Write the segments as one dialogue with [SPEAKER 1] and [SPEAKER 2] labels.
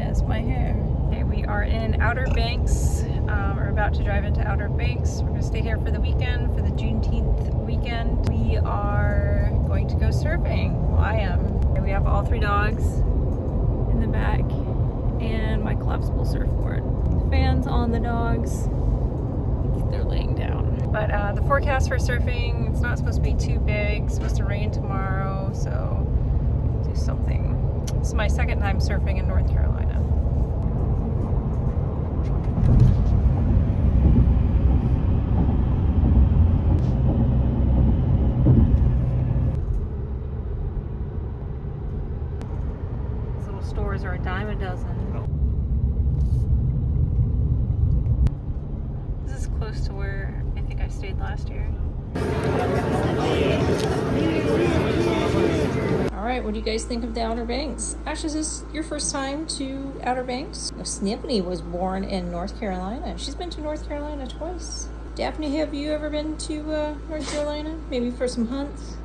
[SPEAKER 1] is my hair. Okay, we are in Outer Banks. We're about to drive into Outer Banks. We're going to stay here for the weekend, for the Juneteenth weekend. We are going to go surfing. Well, I am. We have all 3 dogs in the back and my collapsible surfboard. The fans on the dogs. They're laying down. But the forecast for surfing, it's not supposed to be too big. It's supposed to rain tomorrow, so do something. This is my second time surfing in North Carolina. These little stores are a dime a dozen. This is close to where I think I stayed last year. Alright, what do you guys think of the Outer Banks? Ash, is this your first time to Outer Banks? No, Snippany was born in North Carolina. She's been to North Carolina twice. Daphne, have you ever been to North Carolina? Maybe for some hunts?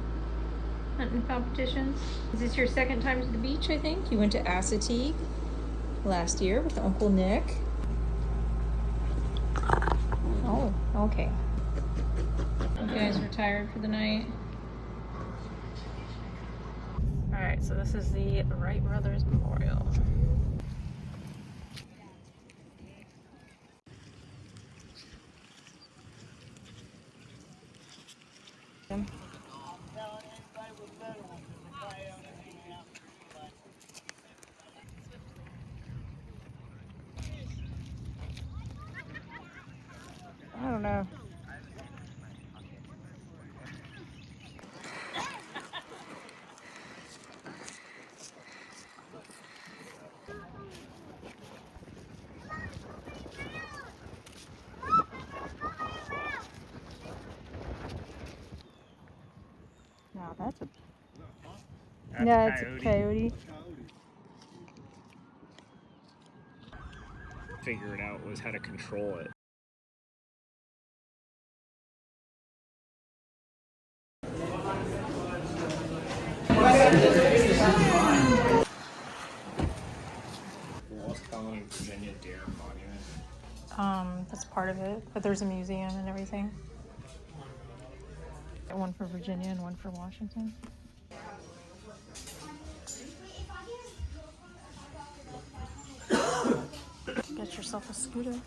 [SPEAKER 1] Hunting competitions? Is this your second time to the beach, I think? You went to Assateague last year with Uncle Nick. Oh, okay. You guys retired for the night? Alright, so this is the Wright Brothers Memorial. I don't know. Now that's a it's a coyote.
[SPEAKER 2] Figure it out was how to control it. Virginia Deer Monument.
[SPEAKER 1] That's part of it, but there's a museum and everything. One for Virginia and one for Washington. Get yourself a scooter.
[SPEAKER 2] Yeah.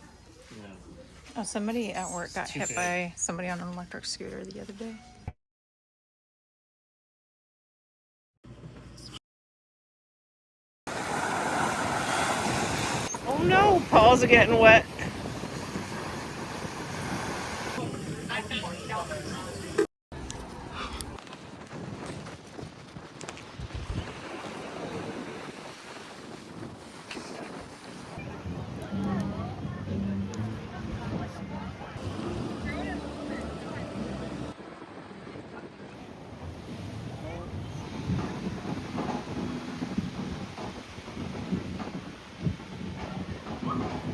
[SPEAKER 1] Oh, somebody at work got hit by somebody on an electric scooter the other day. Oh no, paws are getting wet.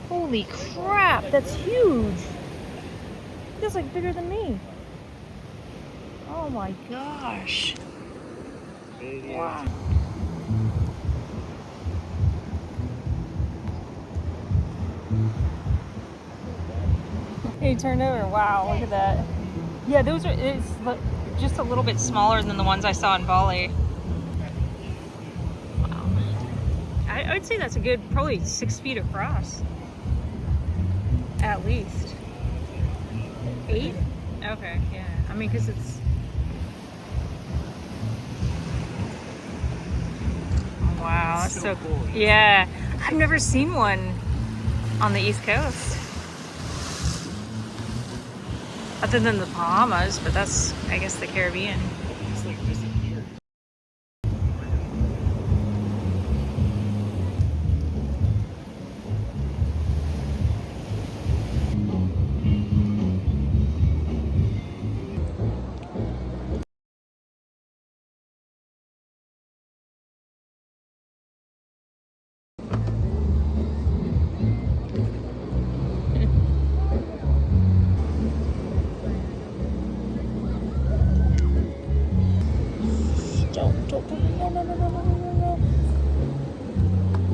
[SPEAKER 1] Holy crap, that's huge. That's like bigger than me. Oh my gosh. Wow. Hey, turned over. Wow, look at that. Yeah, those are, it's just a little bit smaller than the ones I saw in Bali. Wow. I would say that's a good, probably 6 feet across. At least. 8? Okay, yeah. I mean, because it's... Wow, that's so cool. Yeah. I've never seen one on the East Coast. Other than the Bahamas, but that's, I guess, the Caribbean.
[SPEAKER 2] It's like disappeared.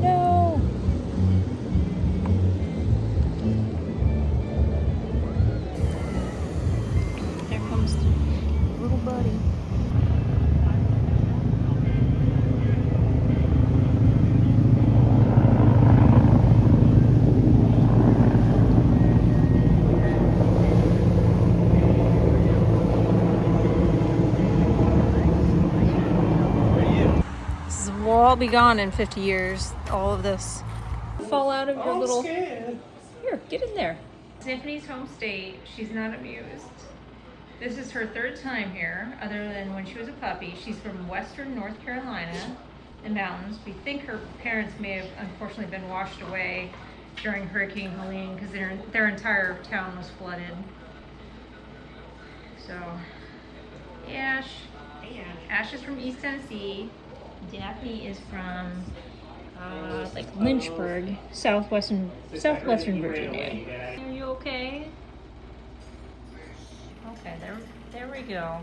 [SPEAKER 1] No. all be gone in 50 years, all of this. Fall out of your little...
[SPEAKER 2] Scared.
[SPEAKER 1] Here, get in there. Tiffany's home state, she's not amused. This is her third time here, other than when she was a puppy. She's from western North Carolina, the mountains. We think her parents may have unfortunately been washed away during Hurricane Helene because their entire town was flooded. So, Ash.
[SPEAKER 2] Hey,
[SPEAKER 1] Ash is from East Tennessee. Daphne is from like Lynchburg, southwestern Virginia. Are you okay? Okay, there we go.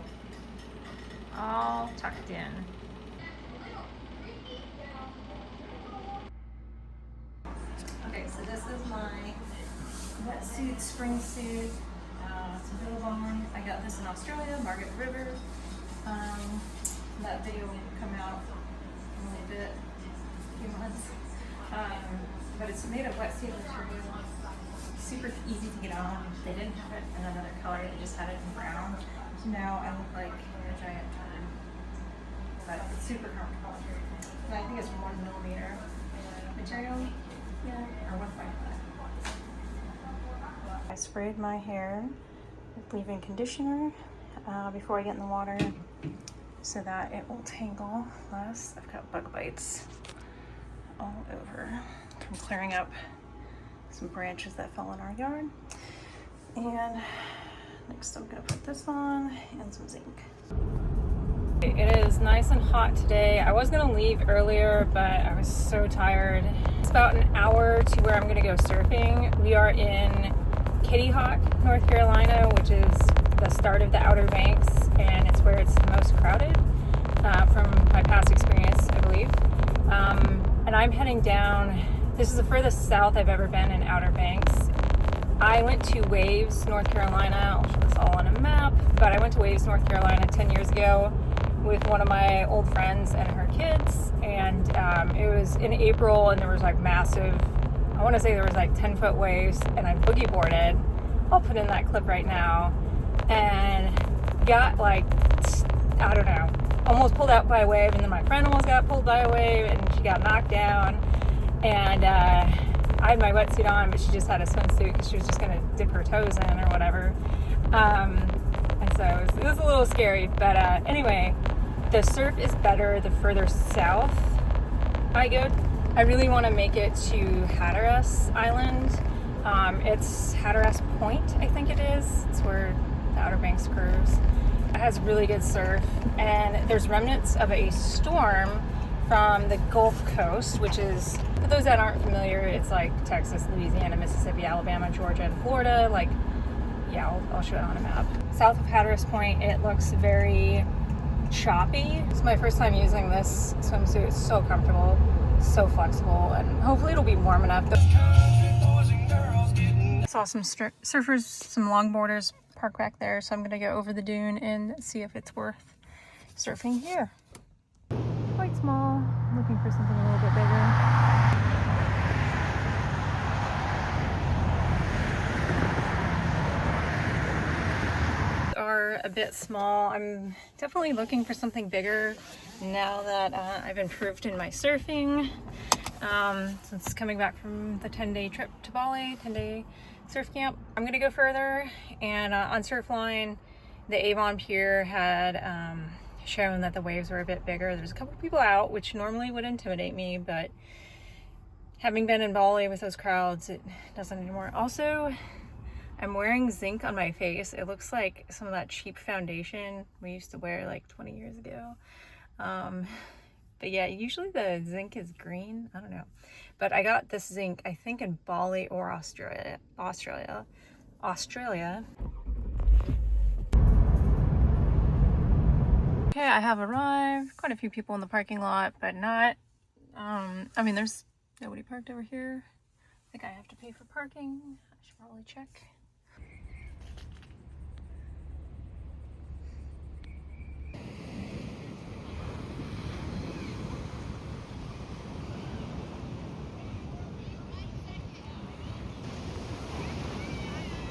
[SPEAKER 1] All tucked in. Okay, so this is my wetsuit, spring suit. It's a Billabong. I got this in Australia, Margaret River. That video will come out in a little bit, a few months. But it's made of wetsuit material. Super easy to get on. They didn't have it in another color, they just had it in brown. So now I look like a giant turd. But it's super comfortable. And I think it's 1mm material, yeah, or 1.5. I sprayed my hair with leave-in conditioner before I get in the water so that it will tangle less. I've got bug bites all over from clearing up some branches that fell in our yard. And next I'm gonna put this on and some zinc. It is nice and hot today. I was gonna leave earlier, but I was so tired. It's about an hour to where I'm gonna go surfing. We are in Kitty Hawk, North Carolina, which is the start of the Outer Banks, and it's where it's the most crowded from my past experience, I believe. And I'm heading down. This is the furthest south I've ever been in Outer Banks. I went to Waves, North Carolina. I'll show this all on a map, but I went to Waves, North Carolina 10 years ago with one of my old friends and her kids, and it was in April, and there was like massive, I want to say there was like 10-foot waves, and I boogie boarded. I'll put in that clip right now, and got like, I don't know, almost pulled out by a wave, and then my friend almost got pulled by a wave, and she got knocked down, and I had my wetsuit on, but she just had a swimsuit because she was just gonna dip her toes in or whatever, and so it was a little scary, but anyway, the surf is better the further south I go. I really want to make it to Hatteras Island. It's Hatteras Point, I think it is. It's where the Outer Banks curves. It has really good surf, and there's remnants of a storm from the Gulf Coast, which is, for those that aren't familiar, it's like Texas, Louisiana, Mississippi, Alabama, Georgia, and Florida. Like, yeah, I'll show it on a map. South of Hatteras Point, it looks very choppy. It's my first time using this swimsuit. It's so comfortable, so flexible, and hopefully it'll be warm enough. I saw some surfers, some longboarders parked back there, so I'm gonna go over the dune and see if it's worth surfing here. Quite small. I'm looking for something a little bit bigger. Are a bit small. I'm definitely looking for something bigger now that I've improved in my surfing. Since coming back from the 10-day trip to Bali, 10-day surf camp, I'm gonna go further. And on Surfline, the Avon Pier had shown that the waves were a bit bigger. There's a couple people out, which normally would intimidate me, but having been in Bali with those crowds, it doesn't anymore. Also, I'm wearing zinc on my face. It looks like some of that cheap foundation we used to wear like 20 years ago. But yeah, usually the zinc is green. I don't know. But I got this zinc, I think in Bali or Australia. Okay, I have arrived. Quite a few people in the parking lot, but not, I mean, there's nobody parked over here. I think I have to pay for parking. I should probably check.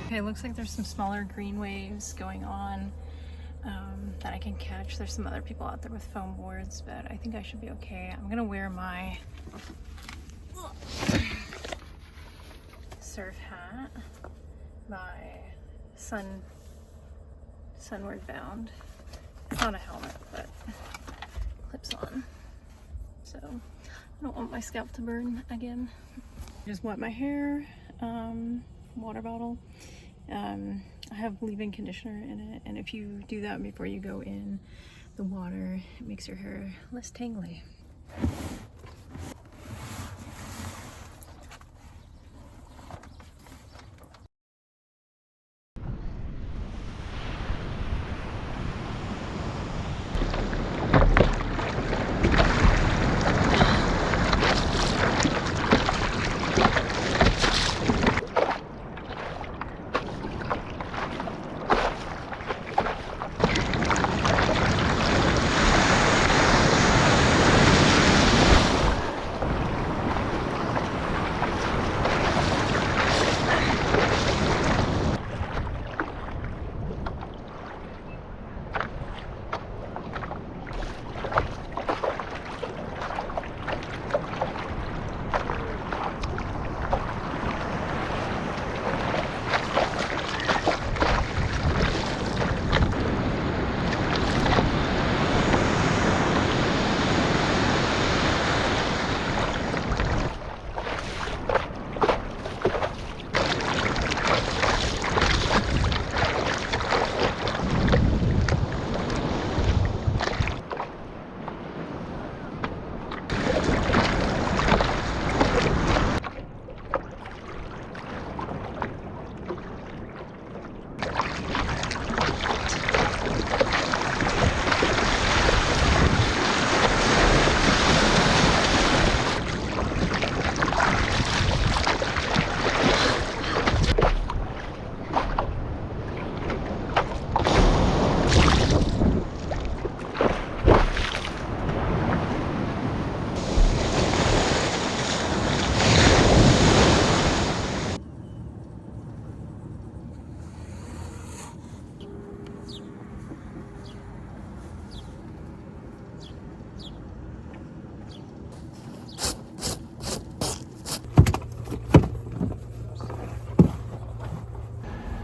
[SPEAKER 1] Okay, looks like there's some smaller green waves going on. that I can catch. There's some other people out there with foam boards, but I think I should be okay. I'm gonna wear my surf hat, my sunward bound. It's not a helmet, but clips on. So I don't want my scalp to burn again. Just wet my hair, water bottle. I have leave-in conditioner in it, and if you do that before you go in the water, it makes your hair less tangly.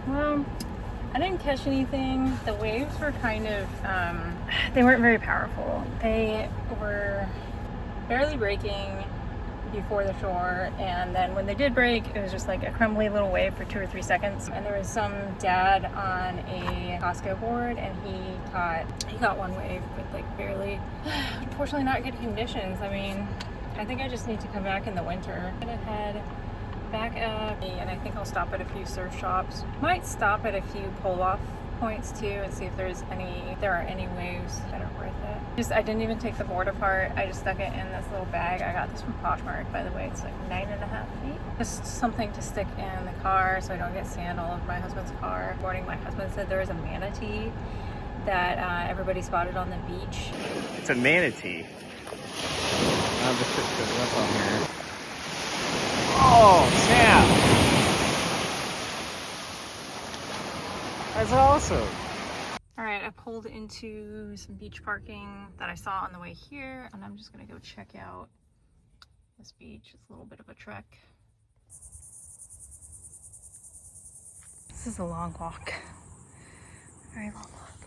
[SPEAKER 1] Well, I didn't catch anything. The waves were kind of, they weren't very powerful. They were barely breaking before the shore, and then when they did break, it was just like a crumbly little wave for 2 or 3 seconds. And there was some dad on a Costco board, and he got one wave with like barely. Unfortunately, not good conditions. I mean, I think I just need to come back in the winter. I'm gonna head back up, and I think I'll stop at a few surf shops. Might stop at a few pull-off points too and see if there are any waves that are worth it. I didn't even take the board apart. I just stuck it in this little bag. I got this from Poshmark, by the way. It's like 9.5 feet. Just something to stick in the car so I don't get sand all over my husband's car. This morning my husband said there was a manatee that everybody spotted on the beach.
[SPEAKER 2] It's a manatee. I'll just put this on here. Oh, snap! That's awesome.
[SPEAKER 1] All right, I pulled into some beach parking that I saw on the way here, and I'm just gonna go check out this beach. It's a little bit of a trek. This is a long walk. Very long walk.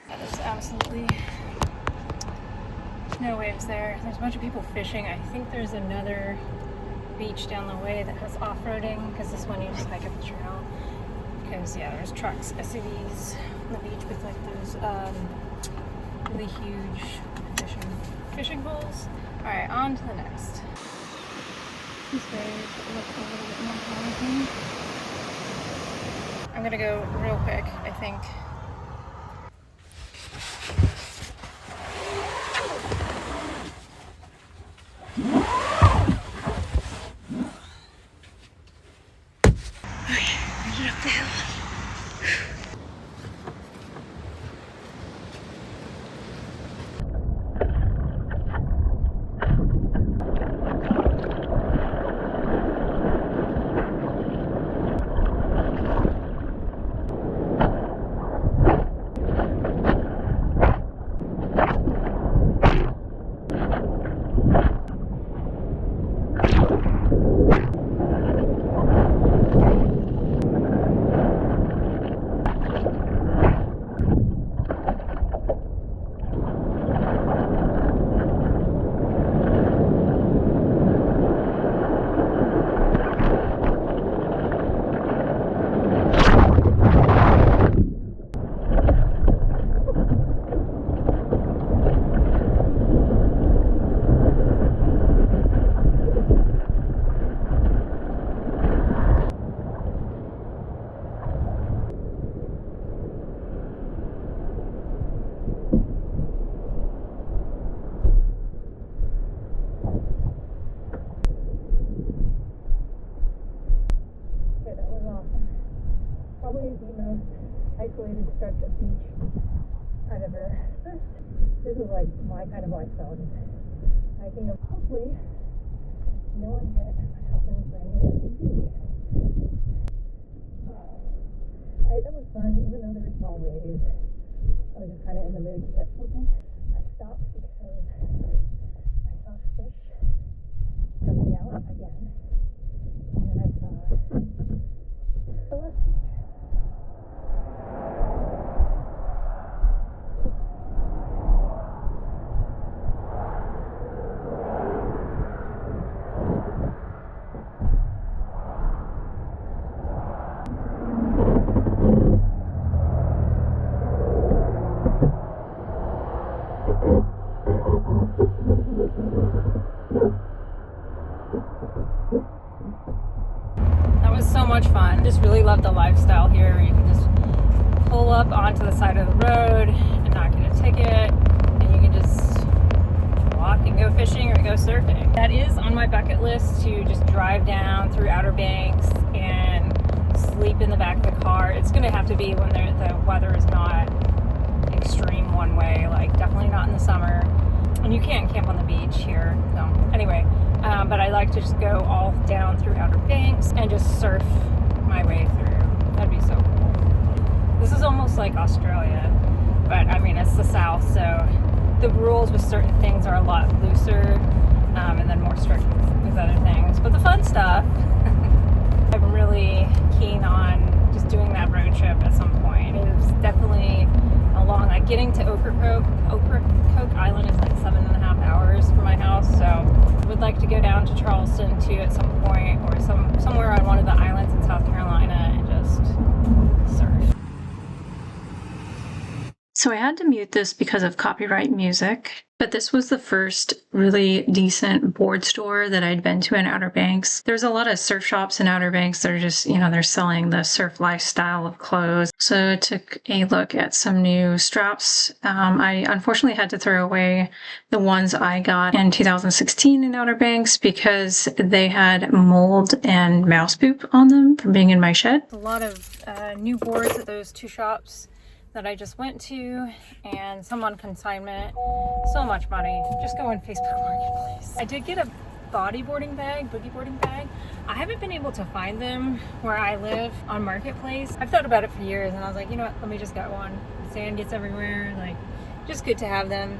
[SPEAKER 1] That is absolutely no waves there. There's a bunch of people fishing. I think there's another beach down the way that has off-roading, because this one you just hike up the trail. Because yeah, there's trucks, SUVs on the beach with like those really huge fishing poles. All right, on to the next. These waves look a little bit more promising. I'm gonna go real quick, I think. nicest beach I've ever surfed. This is like my kind of lifestyle, just hiking up. Hopefully no one hit my husband's brand new SUV. Alright, that was fun, even though there were small waves. I was just kind of in the mood to catch something. I stopped because I saw fish coming out again. And then I saw the last beach. That was so much fun. Just really love the lifestyle here. You can just pull up onto the side of the road and not get a ticket, and you can just walk and go fishing or go surfing. That is on my bucket list, to just drive down through Outer Banks and sleep in the back of the car. It's going to have to be when the weather is not extreme one way, like definitely not in the summer. And you can't camp on the beach here. So anyway, but I like to just go all down through Outer Banks and just surf my way through. That'd be so cool. This is almost like Australia, but I mean, it's the South, so the rules with certain things are a lot looser, and then more strict with other things. But the fun stuff, I'm really keen on just doing that road trip at some point. It's definitely along, like getting to Ocracoke Island is like 7.5 hours from my house, so I would like to go down to Charleston too at some point, or somewhere on one of the islands in South Carolina and just surf. So I had to mute this because of copyright music, but this was the first really decent board store that I'd been to in Outer Banks. There's a lot of surf shops in Outer Banks that are just, they're selling the surf lifestyle of clothes. So I took a look at some new straps. I unfortunately had to throw away the ones I got in 2016 in Outer Banks because they had mold and mouse poop on them from being in my shed. A lot of new boards at those two shops that I just went to, and some on consignment. So much money. Just go on Facebook Marketplace. I did get a boogie boarding bag. I haven't been able to find them where I live on Marketplace. I've thought about it for years, and I was like, you know what, let me just get one. Sand gets everywhere, like, just good to have them.